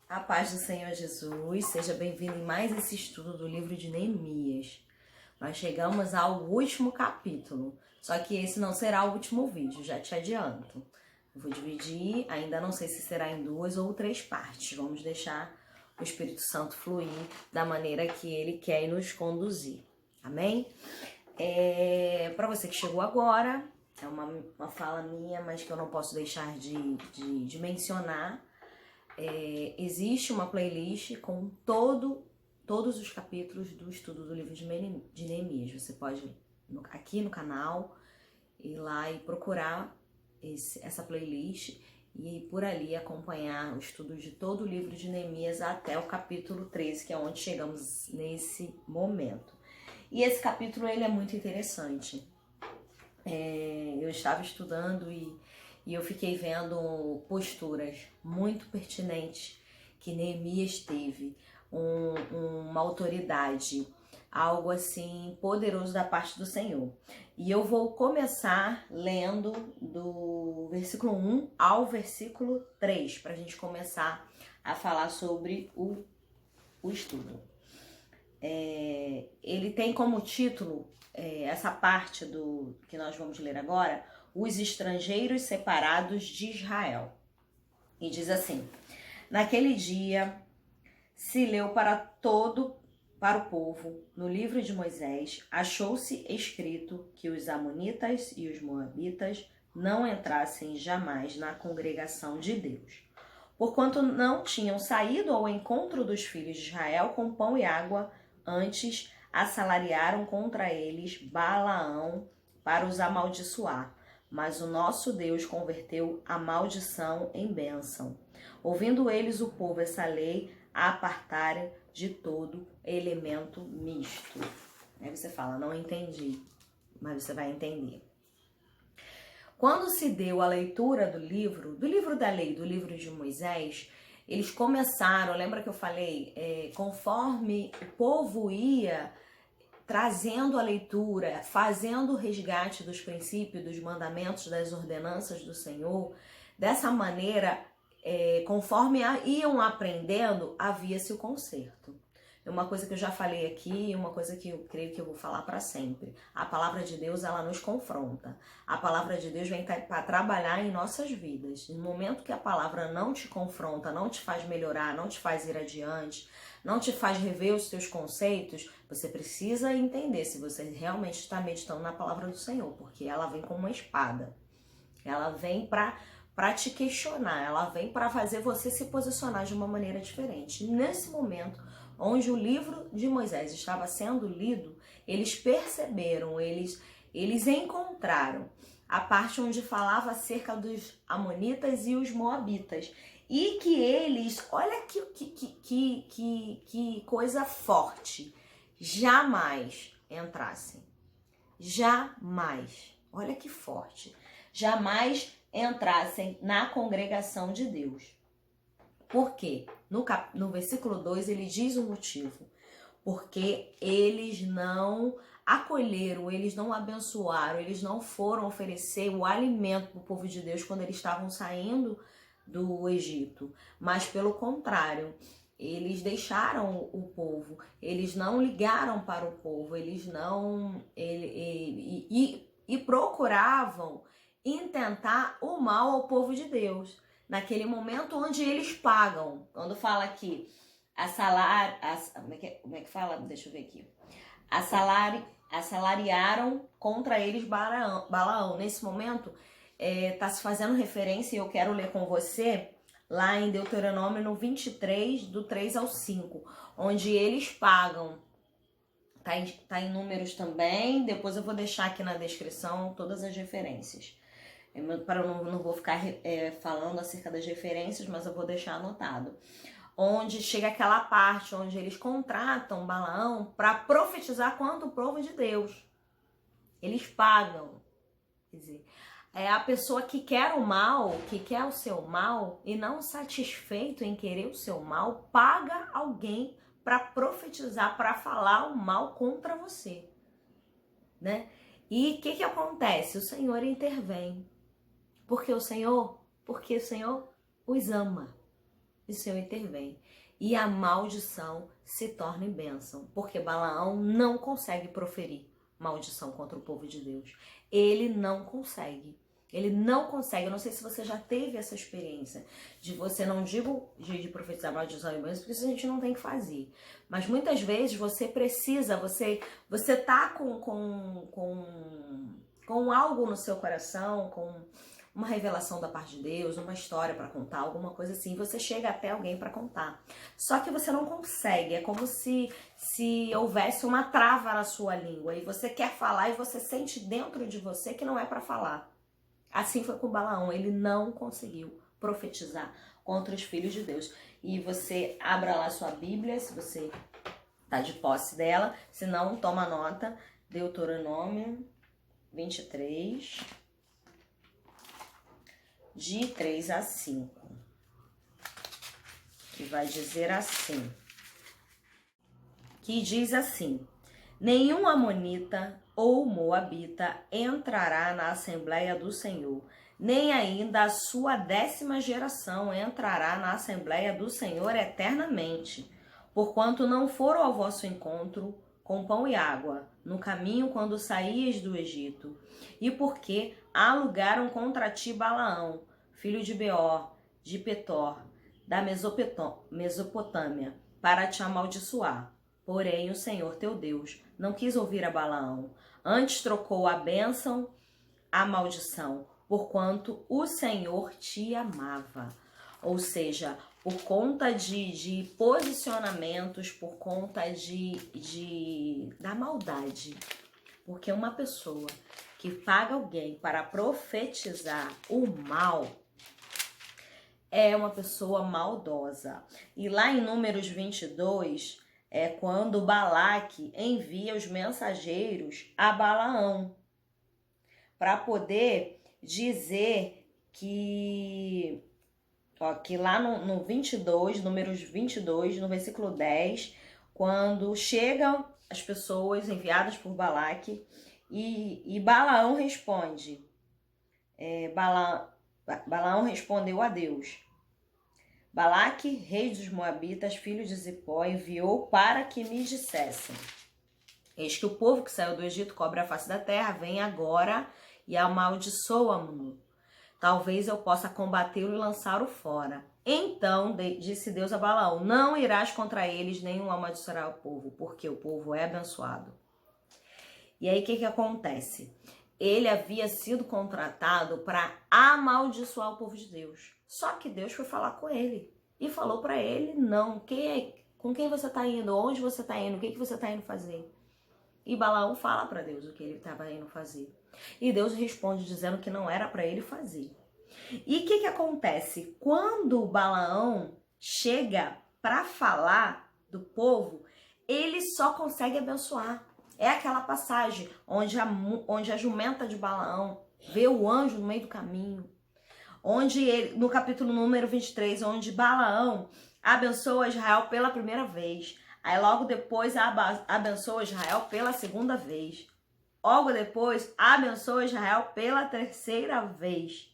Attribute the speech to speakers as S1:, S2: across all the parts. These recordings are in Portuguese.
S1: A paz do Senhor Jesus, seja bem-vindo em mais esse estudo do livro de Neemias. Nós chegamos ao último capítulo, só que esse não será o último vídeo, já te adianto. Eu vou dividir, ainda não sei se será em 2 ou 3 partes. Vamos deixar o Espírito Santo fluir da maneira que Ele quer nos conduzir. Amém? Para você que chegou agora, é uma fala minha, mas que eu não posso deixar de mencionar. Existe uma playlist com todos os capítulos do estudo do livro de Neemias. Você pode ir aqui no canal ir lá e procurar essa playlist e por ali acompanhar o estudo de todo o livro de Neemias até o capítulo 13, que é onde chegamos nesse momento. E esse capítulo ele é muito interessante. Eu estava estudando e eu fiquei vendo posturas muito pertinentes que Neemias teve, uma autoridade, algo assim poderoso da parte do Senhor. E eu vou começar lendo do versículo 1 ao versículo 3, para a gente começar a falar sobre o estudo. Ele tem como título, essa parte do que nós vamos ler agora, os estrangeiros separados de Israel. E diz assim: naquele dia se leu para o povo, no livro de Moisés, achou-se escrito que os amonitas e os moabitas não entrassem jamais na congregação de Deus, porquanto não tinham saído ao encontro dos filhos de Israel com pão e água, antes assalariaram contra eles Balaão para os amaldiçoar. Mas o nosso Deus converteu a maldição em bênção. Ouvindo eles o povo essa lei, a apartarem de todo elemento misto. Aí você fala, não entendi, mas você vai entender. Quando se deu a leitura do livro da lei, do livro de Moisés, eles começaram, lembra que eu falei, conforme o povo ia trazendo a leitura, fazendo o resgate dos princípios, dos mandamentos, das ordenanças do Senhor, dessa maneira, conforme iam aprendendo, havia-se o conserto. É uma coisa que eu já falei aqui, uma coisa que eu creio que eu vou falar para sempre. A palavra de Deus, ela nos confronta. A palavra de Deus vem para trabalhar em nossas vidas. No momento que a palavra não te confronta, não te faz melhorar, não te faz ir adiante, não te faz rever os teus conceitos, você precisa entender se você realmente está meditando na palavra do Senhor, porque ela vem como uma espada. Ela vem para te questionar, ela vem para fazer você se posicionar de uma maneira diferente. Nesse momento, onde o livro de Moisés estava sendo lido, eles perceberam, eles encontraram a parte onde falava acerca dos amonitas e os moabitas. E que eles, olha que coisa forte, jamais entrassem. Jamais, olha que forte, jamais entrassem na congregação de Deus. Por quê? No versículo 2 ele diz o motivo. Porque eles não acolheram, eles não abençoaram, eles não foram oferecer o alimento para o povo de Deus quando eles estavam saindo do Egito. Mas pelo contrário, eles deixaram o povo, eles não ligaram para o povo, eles não... E procuravam intentar o mal ao povo de Deus. Naquele momento onde eles pagam, quando fala aqui, como é que fala? Deixa eu ver aqui. Assalariaram contra eles Balaão. Nesse momento, está se fazendo referência, e eu quero ler com você, lá em Deuteronômio no 23, do 3 ao 5, onde eles pagam. Tá em números também, depois eu vou deixar aqui na descrição todas as referências. Eu não vou ficar falando acerca das referências, mas eu vou deixar anotado. Onde chega aquela parte onde eles contratam Balaão para profetizar contra o povo de Deus. Eles pagam. Quer dizer, é a pessoa que quer o mal, que quer o seu mal, e não satisfeito em querer o seu mal, paga alguém para profetizar, para falar o mal contra você. Né? E o que acontece? O Senhor intervém. Porque o Senhor os ama. e o Senhor intervém. E a maldição se torna em bênção, porque Balaão não consegue proferir maldição contra o povo de Deus. Ele não consegue. Ele não consegue. Eu não sei se você já teve essa experiência de você, não digo de profetizar maldição e bênção, porque isso a gente não tem que fazer. Mas muitas vezes você precisa, você tá com algo no seu coração, com uma revelação da parte de Deus, uma história para contar, alguma coisa assim, você chega até alguém para contar. Só que você não consegue, é como se houvesse uma trava na sua língua e você quer falar e você sente dentro de você que não é para falar. Assim foi com Balaão, ele não conseguiu profetizar contra os filhos de Deus. E você abra lá sua Bíblia, se você tá de posse dela, se não, toma nota, Deuteronômio 23, de 3 a 5, que vai dizer assim, que diz assim: nenhum amonita ou moabita entrará na Assembleia do Senhor, nem ainda a sua 10ª geração entrará na Assembleia do Senhor eternamente, porquanto não foram ao vosso encontro com pão e água, no caminho quando saíes do Egito, e porque alugaram contra ti Balaão, filho de Beor, de Petor, da Mesopotâmia, para te amaldiçoar. Porém, o Senhor teu Deus não quis ouvir a Balaão, antes trocou a bênção à maldição, porquanto o Senhor te amava. Ou seja, por conta de posicionamentos, por conta da maldade. Porque uma pessoa que paga alguém para profetizar o mal é uma pessoa maldosa. E lá em Números 22, é quando Balaque envia os mensageiros a Balaão para poder dizer que lá no 22, Números 22, no versículo 10, quando chegam as pessoas enviadas por Balaque e Balaão responde, Balaão respondeu a Deus: Balaque, rei dos Moabitas, filho de Zipó, enviou para que me dissessem: eis que o povo que saiu do Egito cobre a face da terra, vem agora e amaldiçoa-mo. Talvez eu possa combatê-lo e lançá-lo fora. Então disse Deus a Balaão: não irás contra eles, nem o amaldiçoará o povo, porque o povo é abençoado. E aí o que acontece? Ele havia sido contratado para amaldiçoar o povo de Deus. Só que Deus foi falar com ele e falou para ele: não, com quem você está indo, onde você está indo, o que você está indo fazer? E Balaão fala para Deus o que ele estava indo fazer. E Deus responde dizendo que não era para ele fazer. E o que acontece? Quando Balaão chega para falar do povo, ele só consegue abençoar. É aquela passagem onde a jumenta de Balaão vê o anjo no meio do caminho. Onde ele, no capítulo número 23, onde Balaão abençoa Israel pela primeira vez. Aí logo depois abençoa Israel pela segunda vez. Logo depois abençoa Israel pela 3ª vez.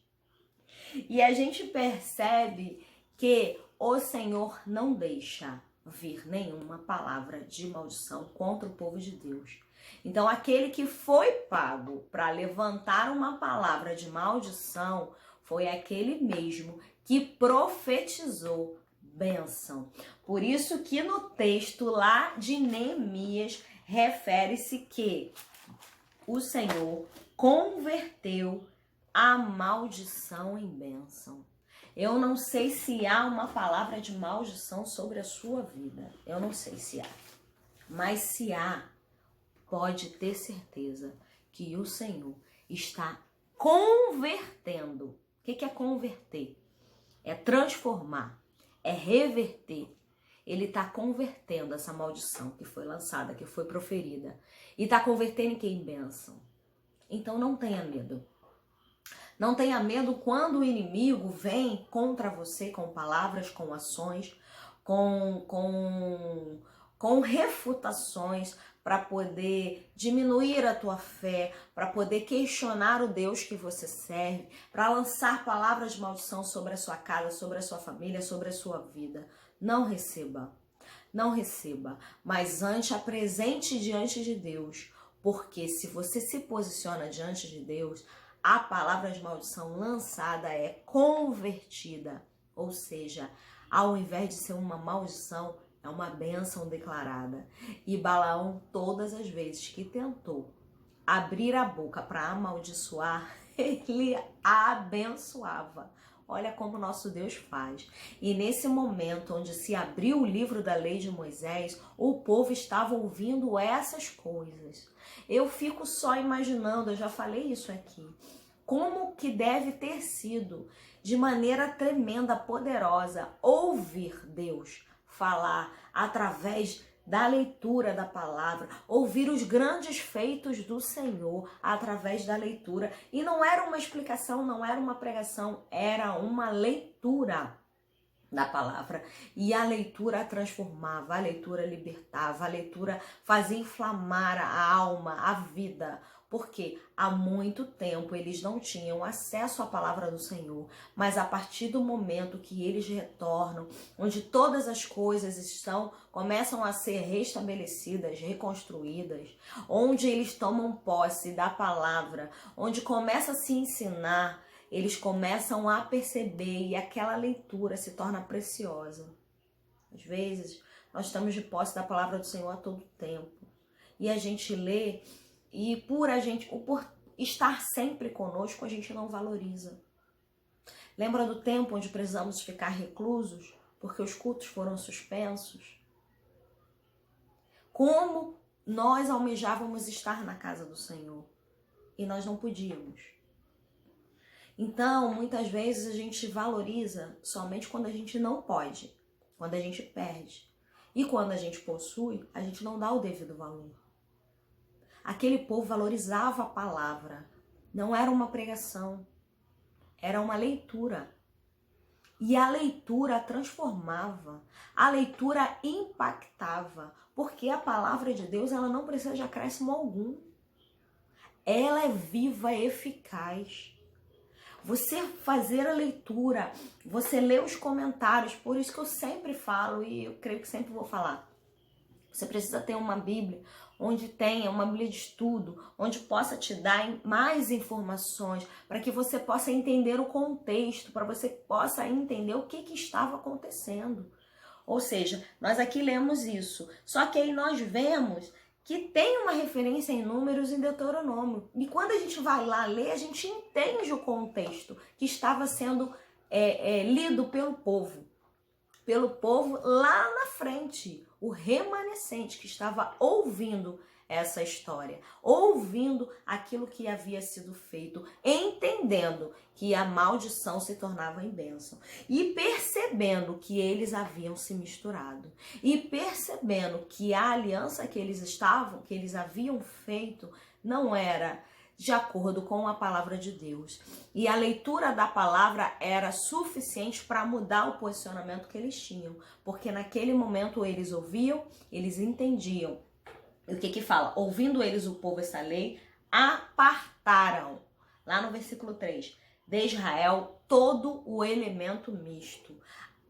S1: E a gente percebe que o Senhor não deixa vir nenhuma palavra de maldição contra o povo de Deus. Então, aquele que foi pago para levantar uma palavra de maldição foi aquele mesmo que profetizou bênção. Por isso que no texto lá de Neemias refere-se que o Senhor converteu a maldição em bênção. Eu não sei se há uma palavra de maldição sobre a sua vida. Eu não sei se há. Mas se há, pode ter certeza que o Senhor está convertendo. O que é converter? É transformar, é reverter. Ele está convertendo essa maldição que foi lançada, que foi proferida. E está convertendo em que? Em bênção. Então não tenha medo. Não tenha medo quando o inimigo vem contra você com palavras, com ações, com refutações, para poder diminuir a tua fé, para poder questionar o Deus que você serve, para lançar palavras de maldição sobre a sua casa, sobre a sua família, sobre a sua vida. Não receba. Não receba, mas antes apresente diante de Deus, porque se você se posiciona diante de Deus, a palavra de maldição lançada é convertida, ou seja, ao invés de ser uma maldição, é uma bênção declarada. E Balaão, todas as vezes que tentou abrir a boca para amaldiçoar, ele abençoava. Olha como nosso Deus faz. E nesse momento onde se abriu o livro da lei de Moisés, o povo estava ouvindo essas coisas. Eu fico só imaginando, eu já falei isso aqui, como que deve ter sido, de maneira tremenda, poderosa, ouvir Deus falar através da leitura da palavra, ouvir os grandes feitos do Senhor através da leitura. E não era uma explicação, não era uma pregação, era uma leitura da palavra. E a leitura transformava, a leitura libertava, a leitura fazia inflamar a alma, a vida. Porque há muito tempo eles não tinham acesso à palavra do Senhor, mas a partir do momento que eles retornam, onde todas as coisas começam a ser restabelecidas, reconstruídas, onde eles tomam posse da palavra, onde começa a se ensinar, eles começam a perceber e aquela leitura se torna preciosa. Às vezes, nós estamos de posse da palavra do Senhor a todo tempo. E a gente lê e por estar sempre conosco, a gente não valoriza. Lembra do tempo onde precisamos ficar reclusos porque os cultos foram suspensos? Como nós almejávamos estar na casa do Senhor e nós não podíamos. Então, muitas vezes a gente valoriza somente quando a gente não pode, quando a gente perde. E quando a gente possui, a gente não dá o devido valor. Aquele povo valorizava a palavra. Não era uma pregação, era uma leitura. E a leitura transformava, a leitura impactava, porque a palavra de Deus ela não precisa de acréscimo algum. Ela é viva, eficaz. Você fazer a leitura, você ler os comentários, por isso que eu sempre falo e eu creio que sempre vou falar. Você precisa ter uma Bíblia onde tenha uma Bíblia de estudo, onde possa te dar mais informações, para que você possa entender o contexto, para você possa entender o que estava acontecendo. Ou seja, nós aqui lemos isso, só que aí nós vemos que tem uma referência em Números em Deuteronômio. E quando a gente vai lá ler, a gente entende o contexto que estava sendo lido pelo povo lá na frente, o remanescente que estava ouvindo essa história, ouvindo aquilo que havia sido feito, entendendo que a maldição se tornava em bênção e percebendo que eles haviam se misturado e percebendo que a aliança que eles haviam feito não era de acordo com a palavra de Deus. E a leitura da palavra era suficiente para mudar o posicionamento que eles tinham. Porque naquele momento eles ouviam, eles entendiam. E o que fala? Ouvindo eles o povo essa lei, apartaram. Lá no versículo 3. De Israel todo o elemento misto.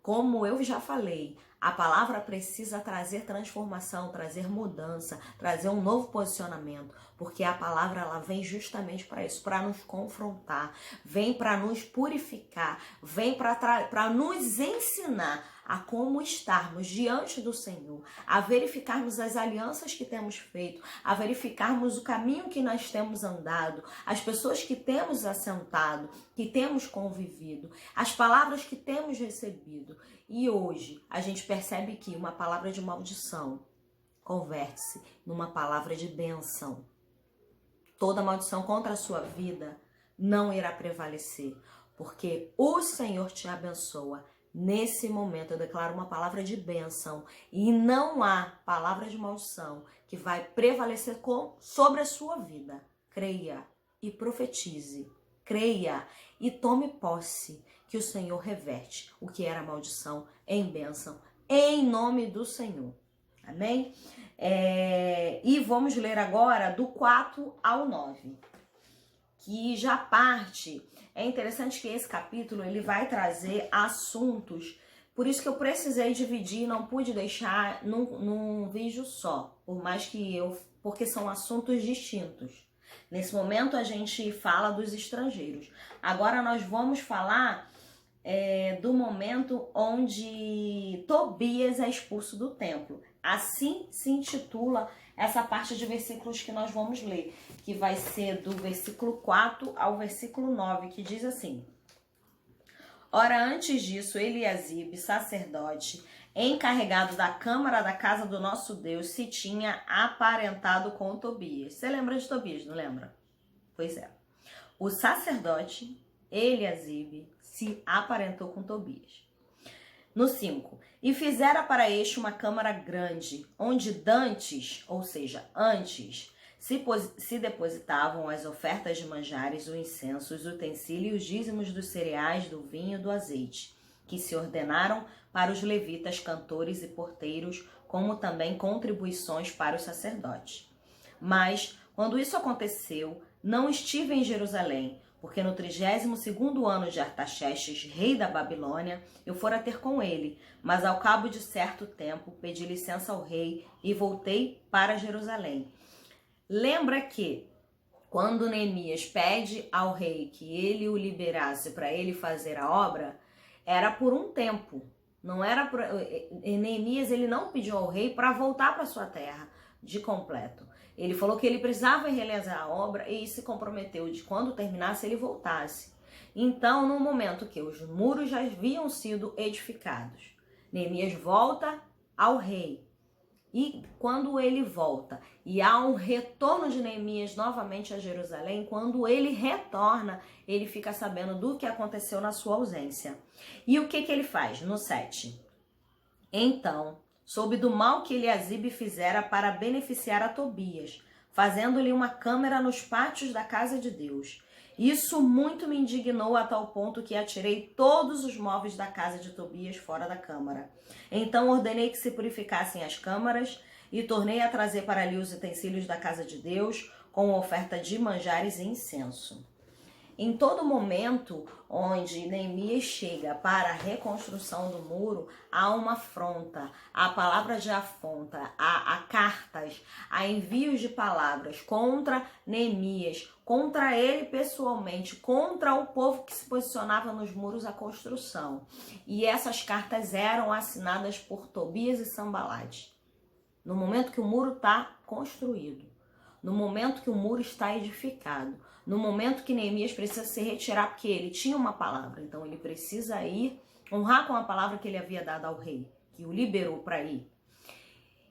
S1: Como eu já falei, a palavra precisa trazer transformação, trazer mudança, trazer um novo posicionamento, porque a palavra ela vem justamente para isso, para nos confrontar, vem para nos purificar, vem para nos ensinar a como estarmos diante do Senhor, a verificarmos as alianças que temos feito, a verificarmos o caminho que nós temos andado, as pessoas que temos assentado, que temos convivido, as palavras que temos recebido. E hoje a gente percebe que uma palavra de maldição converte-se numa palavra de bênção. Toda maldição contra a sua vida não irá prevalecer, porque o Senhor te abençoa. Nesse momento eu declaro uma palavra de bênção e não há palavra de maldição que vai prevalecer sobre a sua vida. Creia e profetize. Creia e tome posse que o Senhor reverte o que era maldição em bênção, em nome do Senhor. Amém? E vamos ler agora do 4 ao 9, que já parte. É interessante que esse capítulo ele vai trazer assuntos, por isso que eu precisei dividir, não pude deixar num vídeo só, porque são assuntos distintos. Nesse momento a gente fala dos estrangeiros. Agora nós vamos falar do momento onde Tobias é expulso do templo. Assim se intitula essa parte de versículos que nós vamos ler, que vai ser do versículo 4 ao versículo 9, que diz assim: Ora, antes disso, Eliasibe, sacerdote, encarregado da câmara da casa do nosso Deus, se tinha aparentado com Tobias. Você lembra de Tobias, não lembra? Pois é. O sacerdote Eliasibe se aparentou com Tobias. No 5. E fizera para este uma câmara grande, onde dantes, ou seja, antes, se depositavam as ofertas de manjares, o incenso, os utensílios e os dízimos dos cereais, do vinho e do azeite, que se ordenaram para os levitas, cantores e porteiros, como também contribuições para os sacerdotes. Mas, quando isso aconteceu, não estive em Jerusalém, porque no 32º ano de Artaxerxes, rei da Babilônia, eu fora ter com ele, mas ao cabo de certo tempo pedi licença ao rei e voltei para Jerusalém. Lembra que quando Neemias pede ao rei que ele o liberasse para ele fazer a obra, era por um tempo. Não era Neemias ele não pediu ao rei para voltar para sua terra de completo. Ele falou que ele precisava realizar a obra e se comprometeu de quando terminasse ele voltasse. Então, no momento que os muros já haviam sido edificados, Neemias volta ao rei. E quando ele volta e há um retorno de Neemias novamente a Jerusalém, quando ele retorna, ele fica sabendo do que aconteceu na sua ausência. E o que ele faz? No 7. Então, soube do mal que Eliasibe fizera para beneficiar a Tobias, fazendo-lhe uma câmara nos pátios da casa de Deus. Isso muito me indignou a tal ponto que atirei todos os móveis da casa de Tobias fora da câmara. Então ordenei que se purificassem as câmaras e tornei a trazer para ali os utensílios da casa de Deus, com oferta de manjares e incenso. Em todo momento onde Neemias chega para a reconstrução do muro, há uma afronta, há palavras de afronta, há cartas, há envios de palavras contra Neemias, contra ele pessoalmente, contra o povo que se posicionava nos muros à construção. E essas cartas eram assinadas por Tobias e Sanbalate. No momento que o muro está construído, no momento que o muro está edificado, no momento que Neemias precisa se retirar, porque ele tinha uma palavra, então ele precisa ir honrar com a palavra que ele havia dado ao rei, que o liberou para ir.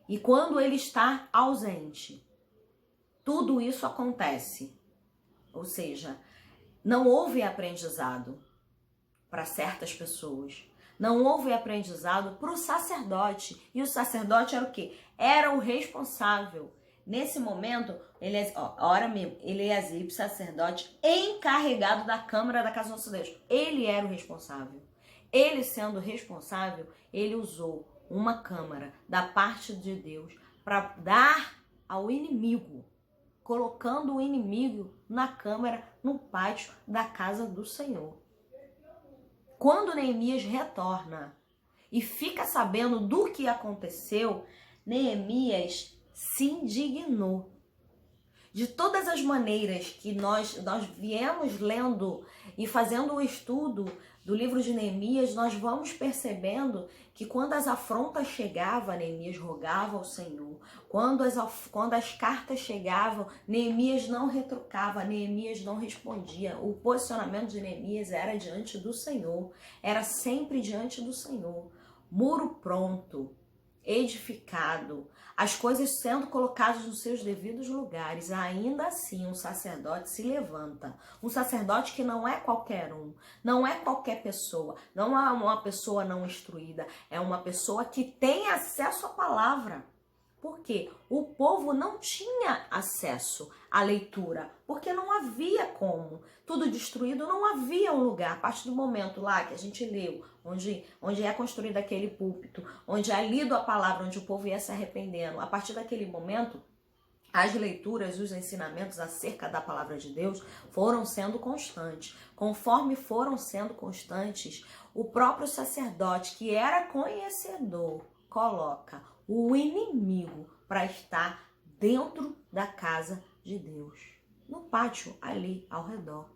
S1: E quando ele está ausente, tudo isso acontece. Ou seja, não houve aprendizado para certas pessoas. Não houve aprendizado para o sacerdote. E o sacerdote era o quê? Era o responsável. Nesse momento, Eliasibe, sacerdote, encarregado da câmara da casa do nosso Deus. Ele era o responsável. Ele sendo responsável, ele usou uma câmara da parte de Deus para dar ao inimigo, colocando o inimigo na câmara, no pátio da casa do Senhor. Quando Neemias retorna e fica sabendo do que aconteceu, Neemias se indignou. De todas as maneiras que nós viemos lendo e fazendo o estudo do livro de Neemias, nós vamos percebendo que quando as afrontas chegavam, Neemias rogava ao Senhor. Quando as cartas chegavam, Neemias não retrucava, Neemias não respondia. O posicionamento de Neemias era diante do Senhor, era sempre diante do Senhor. Muro pronto, edificado, as coisas sendo colocadas nos seus devidos lugares, ainda assim um sacerdote se levanta. Um sacerdote que não é qualquer um, não é qualquer pessoa, não é uma pessoa não instruída, é uma pessoa que tem acesso à palavra. Porque o povo não tinha acesso à leitura, porque não havia como. Tudo destruído, não havia um lugar. A partir do momento lá que a gente leu, onde é construído aquele púlpito, onde é lido a palavra, onde o povo ia se arrependendo, a partir daquele momento, as leituras, os ensinamentos acerca da palavra de Deus foram sendo constantes. Conforme foram sendo constantes, o próprio sacerdote, que era conhecedor, coloca o inimigo para estar dentro da casa de Deus, no pátio ali ao redor,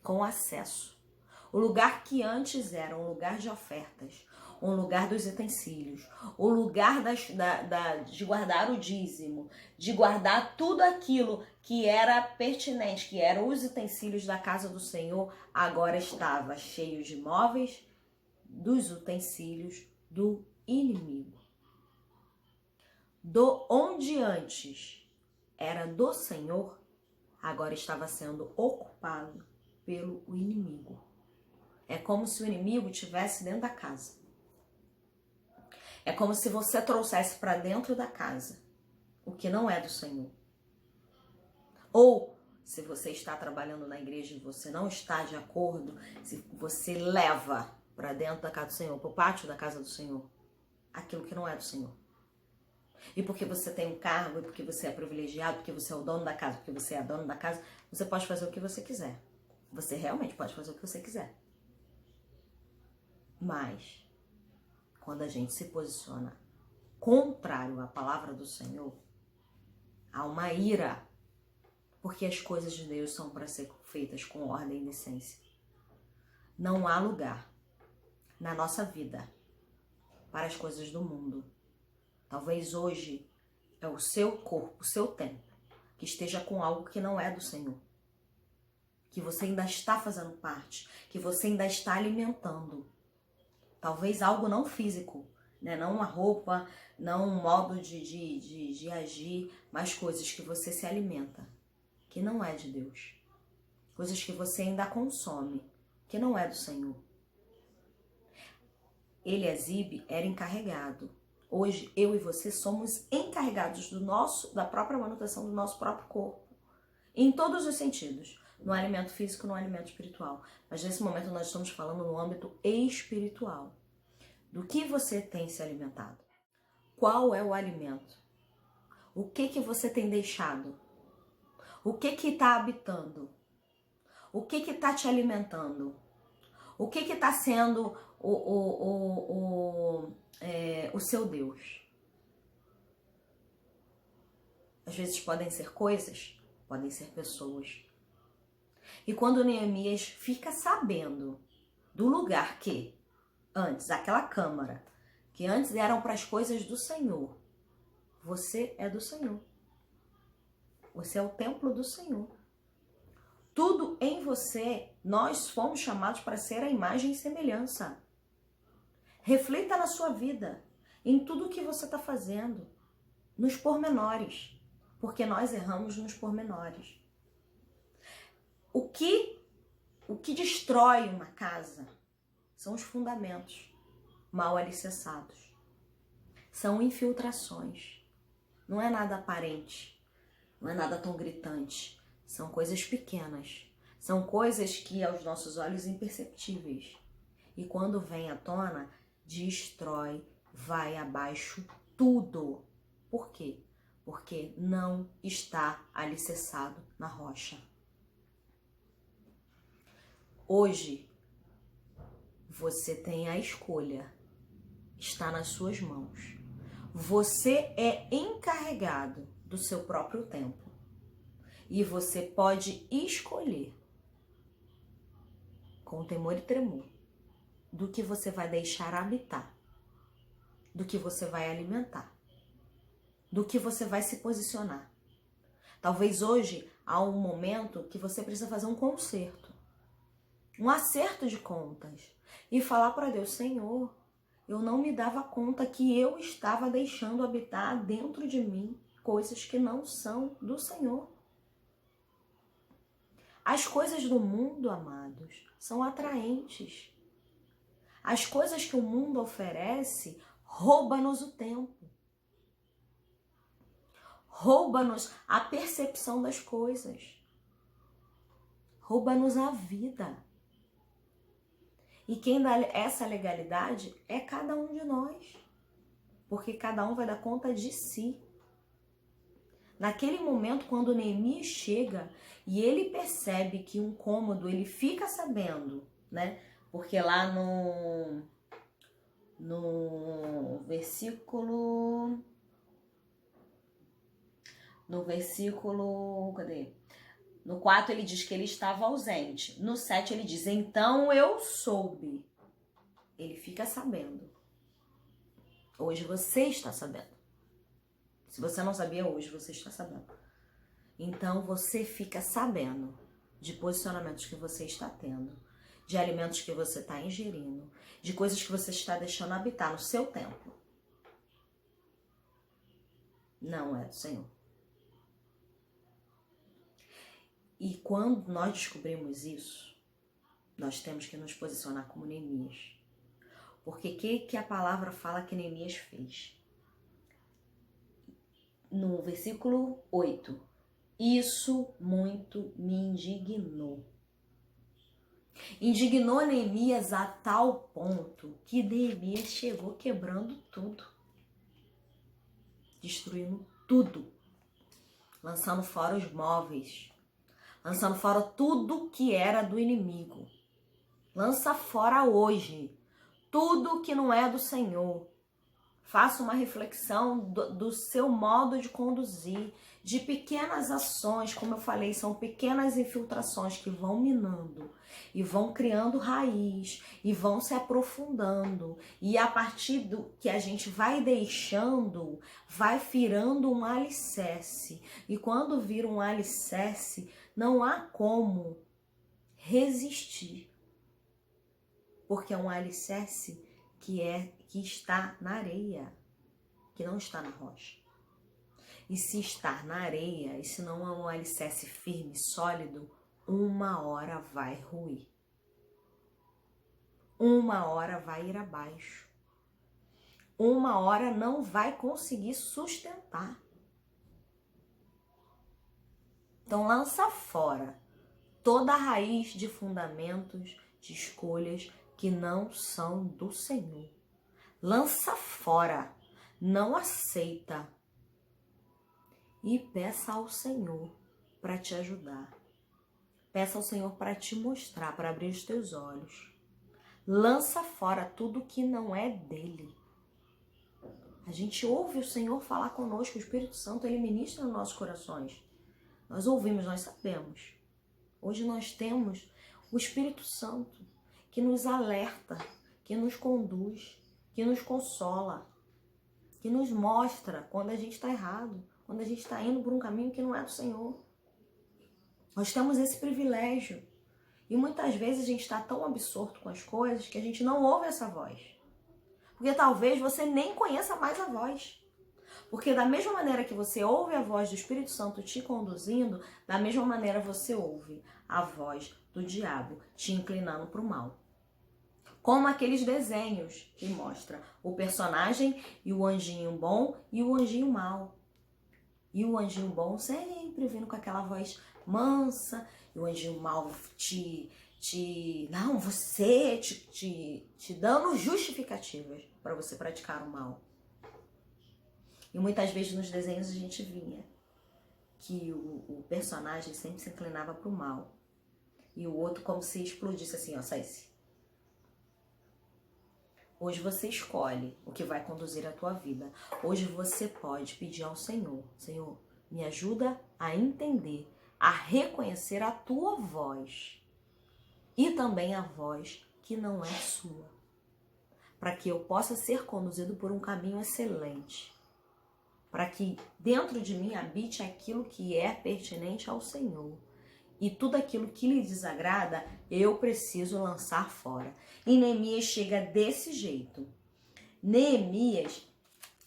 S1: com acesso. O lugar que antes era um lugar de ofertas, um lugar dos utensílios, o lugar de guardar o dízimo, de guardar tudo aquilo que era pertinente, que eram os utensílios da casa do Senhor, agora estava cheio de móveis dos utensílios do inimigo. Onde antes era do Senhor, agora estava sendo ocupado pelo inimigo. É como se o inimigo estivesse dentro da casa. É como se você trouxesse para dentro da casa o que não é do Senhor. Ou, se você está trabalhando na igreja e você não está de acordo, se você leva para dentro da casa do Senhor, para o pátio da casa do Senhor, aquilo que não é do Senhor. E porque você tem um cargo, e porque você é privilegiado, porque você é o dono da casa, porque você é a dona da casa, você pode fazer o que você quiser. Você realmente pode fazer o que você quiser. Mas, quando a gente se posiciona contrário à palavra do Senhor, há uma ira, porque as coisas de Deus são para ser feitas com ordem e decência. Não há lugar na nossa vida para as coisas do mundo. Talvez hoje é o seu corpo, o seu tempo, que esteja com algo que não é do Senhor. Que você ainda está fazendo parte, que você ainda está alimentando. Talvez algo não físico, né? Não uma roupa, não um modo de agir, mas coisas que você se alimenta, que não é de Deus. Coisas que você ainda consome, que não é do Senhor. Eliasibe era encarregado. Hoje, eu e você somos encarregados da própria manutenção do nosso próprio corpo. Em todos os sentidos. No alimento físico, no alimento espiritual. Mas nesse momento nós estamos falando no âmbito espiritual. Do que você tem se alimentado? Qual é o alimento? O que você tem deixado? O que está habitando? O que está te alimentando? O que está sendo o seu Deus? Às vezes podem ser coisas, podem ser pessoas. E quando Neemias fica sabendo do lugar que antes, aquela câmara, que antes eram para as coisas do Senhor, você é do Senhor. Você é o templo do Senhor. Tudo em você, nós fomos chamados para ser a imagem e semelhança. Reflita na sua vida, em tudo que você está fazendo, nos pormenores, porque nós erramos nos pormenores. O que destrói uma casa são os fundamentos mal alicerçados. São infiltrações. Não é nada aparente, não é nada tão gritante. São coisas pequenas. São coisas que aos nossos olhos imperceptíveis. E quando vem à tona, destrói, vai abaixo tudo. Por quê? Porque não está alicerçado na rocha. Hoje, você tem a escolha. Está nas suas mãos. Você é encarregado do seu próprio tempo. E você pode escolher, com temor e tremor, do que você vai deixar habitar, do que você vai alimentar, do que você vai se posicionar. Talvez hoje há um momento que você precisa fazer um conserto, um acerto de contas e falar para Deus: Senhor, eu não me dava conta que eu estava deixando habitar dentro de mim coisas que não são do Senhor. As coisas do mundo, amados, são atraentes. As coisas que o mundo oferece roubam-nos o tempo. rouba-nos a percepção das coisas, rouba-nos a vida. E quem dá essa legalidade é cada um de nós, porque cada um vai dar conta de si. Naquele momento, quando Neemias chega e ele percebe que um cômodo, ele fica sabendo, né? Porque lá no versículo, cadê? No 4 ele diz que ele estava ausente. No 7 ele diz, então eu soube. Ele fica sabendo. Hoje você está sabendo. Se você não sabia, hoje você está sabendo. Então você fica sabendo de posicionamentos que você está tendo, de alimentos que você está ingerindo, de coisas que você está deixando habitar no seu templo. Não é do Senhor. E quando nós descobrimos isso, nós temos que nos posicionar como Neemias. Porque o que a palavra fala que Neemias fez? No versículo 8, isso muito me indignou. Indignou Neemias a tal ponto que Neemias chegou quebrando tudo, destruindo tudo, lançando fora os móveis, lançando fora tudo que era do inimigo. Lança fora hoje tudo que não é do Senhor. Faça uma reflexão do seu modo de conduzir, de pequenas ações, como eu falei, são pequenas infiltrações que vão minando e vão criando raiz e vão se aprofundando. E a partir do que a gente vai deixando, vai virando um alicerce. E quando vira um alicerce, não há como resistir. Porque é um alicerce que está na areia, que não está na rocha. E se estar na areia, e se não é um alicerce firme, sólido, uma hora vai ruir. Uma hora vai ir abaixo. Uma hora não vai conseguir sustentar. Então lança fora toda a raiz de fundamentos, de escolhas que não são do Senhor. Lança fora, não aceita. E peça ao Senhor para te ajudar. Peça ao Senhor para te mostrar, para abrir os teus olhos. Lança fora tudo que não é dele. A gente ouve o Senhor falar conosco, o Espírito Santo, ele ministra nos nossos corações. Nós ouvimos, nós sabemos. Hoje nós temos o Espírito Santo que nos alerta, que nos conduz, que nos consola, que nos mostra quando a gente está errado, quando a gente está indo por um caminho que não é do Senhor. Nós temos esse privilégio. E muitas vezes a gente está tão absorto com as coisas que a gente não ouve essa voz. Porque talvez você nem conheça mais a voz. Porque da mesma maneira que você ouve a voz do Espírito Santo te conduzindo, da mesma maneira você ouve a voz do diabo te inclinando para o mal. Como aqueles desenhos que mostra o personagem e o anjinho bom e o anjinho mau. E o anjinho bom sempre vindo com aquela voz mansa, e o anjinho mau te dando justificativas para você praticar o mal. E muitas vezes nos desenhos a gente via que o personagem sempre se inclinava para o mal. E o outro como se explodisse assim, ó, saísse. Hoje você escolhe o que vai conduzir a tua vida. Hoje você pode pedir ao Senhor, Senhor, me ajuda a entender, a reconhecer a tua voz e também a voz que não é sua, para que eu possa ser conduzido por um caminho excelente, para que dentro de mim habite aquilo que é pertinente ao Senhor. E tudo aquilo que lhe desagrada, eu preciso lançar fora. E Neemias chega desse jeito. Neemias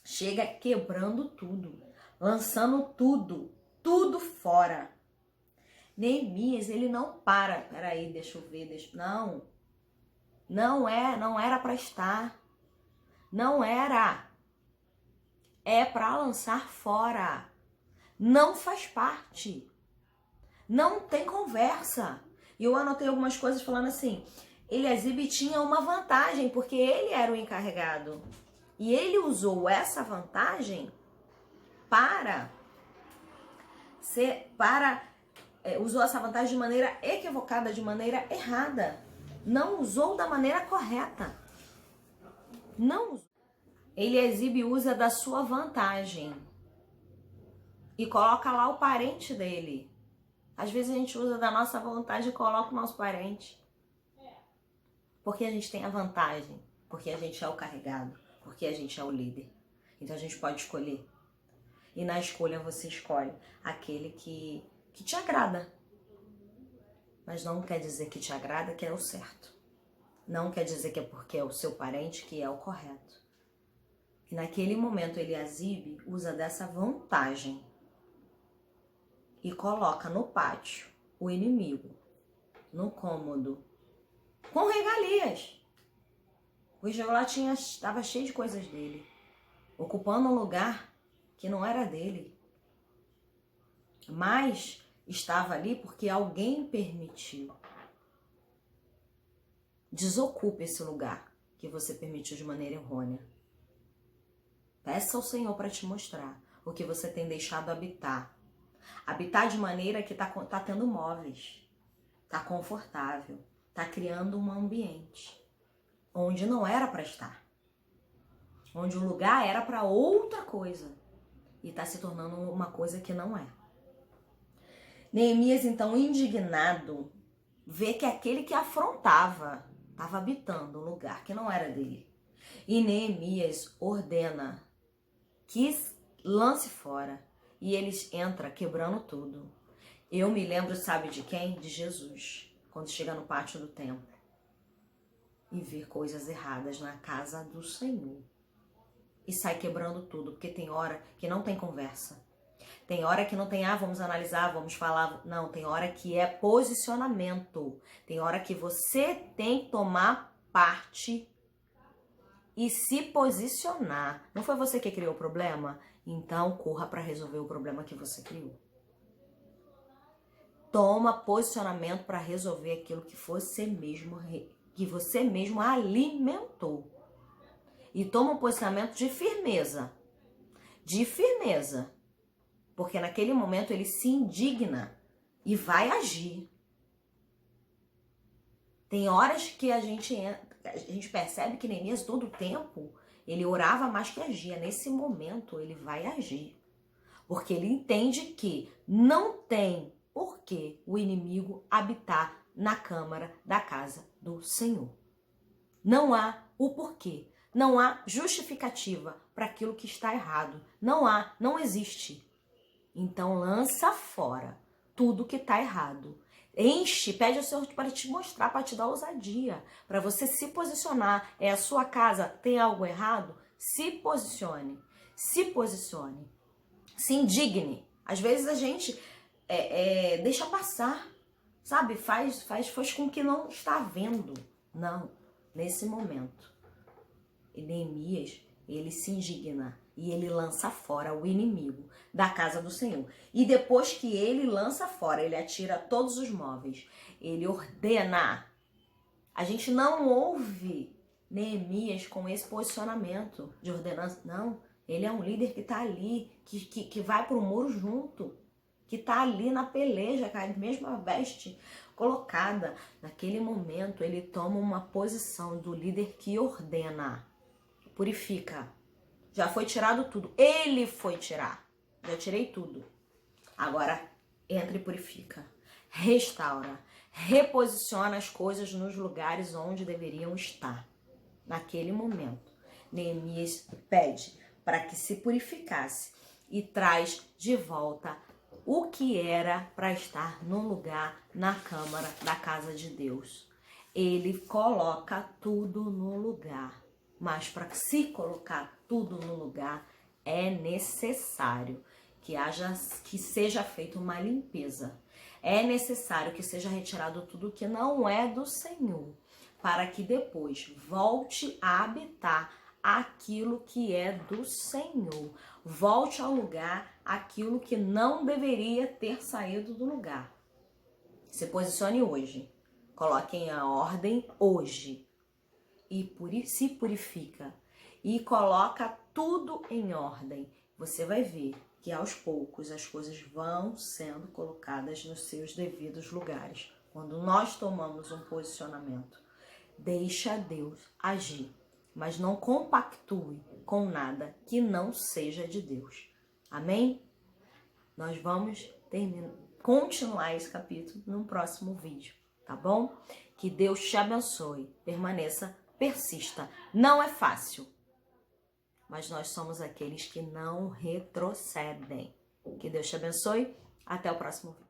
S1: chega quebrando tudo, lançando tudo fora. Neemias, ele não para. Peraí, deixa eu ver. Não era para estar. Não era. É para lançar fora. Não faz parte. Não tem conversa. E eu anotei algumas coisas falando assim, Eliasibe tinha uma vantagem, porque ele era o encarregado. E ele usou essa vantagem usou essa vantagem de maneira equivocada, de maneira errada. Não usou da maneira correta. Não usou. Eliasibe usa da sua vantagem e coloca lá o parente dele. Às vezes a gente usa da nossa vontade e coloca o nosso parente. Porque a gente tem a vantagem, porque a gente é o carregado, porque a gente é o líder. Então a gente pode escolher. E na escolha você escolhe aquele que te agrada. Mas não quer dizer que te agrada que é o certo. Não quer dizer que é porque é o seu parente que é o correto. E naquele momento Eliasibe usa dessa vantagem e coloca no pátio o inimigo, no cômodo, com regalias. O Jeolá estava cheio de coisas dele, ocupando um lugar que não era dele. Mas estava ali porque alguém permitiu. Desocupe esse lugar que você permitiu de maneira errônea. Peça ao Senhor para te mostrar o que você tem deixado habitar. Habitar de maneira que tá tendo móveis, tá confortável, tá criando um ambiente onde não era para estar. Onde o lugar era para outra coisa e tá se tornando uma coisa que não é. Neemias, então, indignado, vê que aquele que afrontava estava habitando um lugar que não era dele. E Neemias ordena que lance fora. E eles entram quebrando tudo. Eu me lembro, sabe de quem? De Jesus. Quando chega no pátio do templo e vê coisas erradas na casa do Senhor. E sai quebrando tudo, porque tem hora que não tem conversa. Tem hora que não tem, vamos analisar, vamos falar. Não, tem hora que é posicionamento. Tem hora que você tem que tomar parte e se posicionar. Não foi você que criou o problema? Então corra para resolver o problema que você criou. Toma posicionamento para resolver aquilo que você mesmo alimentou. E toma um posicionamento de firmeza. De firmeza. Porque naquele momento ele se indigna e vai agir. Tem horas que a gente percebe que Neemias todo o tempo ele orava mais que agia. Nesse momento ele vai agir. Porque ele entende que não tem por que o inimigo habitar na câmara da casa do Senhor. Não há o porquê. Não há justificativa para aquilo que está errado. Não existe. Então lança fora tudo que está errado. Enche, pede ao Senhor para te mostrar, para te dar ousadia, para você se posicionar. É a sua casa, tem algo errado? Se posicione, se posicione, se indigne. Às vezes a gente deixa passar, sabe? Faz com que não está vendo. Não, nesse momento. E Neemias, ele se indigna e ele lança fora o inimigo da casa do Senhor. E depois que ele lança fora, ele atira todos os móveis. Ele ordena. A gente não ouve Neemias com esse posicionamento de ordenança. Não, ele é um líder que está ali, que vai para o muro junto, que está ali na peleja, com a mesma veste colocada. Naquele momento, ele toma uma posição do líder que ordena, purifica. Já foi tirado tudo. Ele foi tirar. Já tirei tudo. Agora, entra e purifica. Restaura. Reposiciona as coisas nos lugares onde deveriam estar. Naquele momento, Neemias pede para que se purificasse e traz de volta o que era para estar no lugar, na câmara da casa de Deus. Ele coloca tudo no lugar. Mas para se colocar tudo no lugar, é necessário que seja feita uma limpeza. É necessário que seja retirado tudo que não é do Senhor, para que depois volte a habitar aquilo que é do Senhor. Volte ao lugar aquilo que não deveria ter saído do lugar. Se posicione hoje. Coloque em ordem hoje. E se purifica. E coloca tudo em ordem. Você vai ver que aos poucos as coisas vão sendo colocadas nos seus devidos lugares. Quando nós tomamos um posicionamento, deixa Deus agir, mas não compactue com nada que não seja de Deus. Amém? Nós vamos continuar esse capítulo no próximo vídeo, tá bom? Que Deus te abençoe, permaneça, persista. Não é fácil, mas nós somos aqueles que não retrocedem. Que Deus te abençoe. Até o próximo vídeo.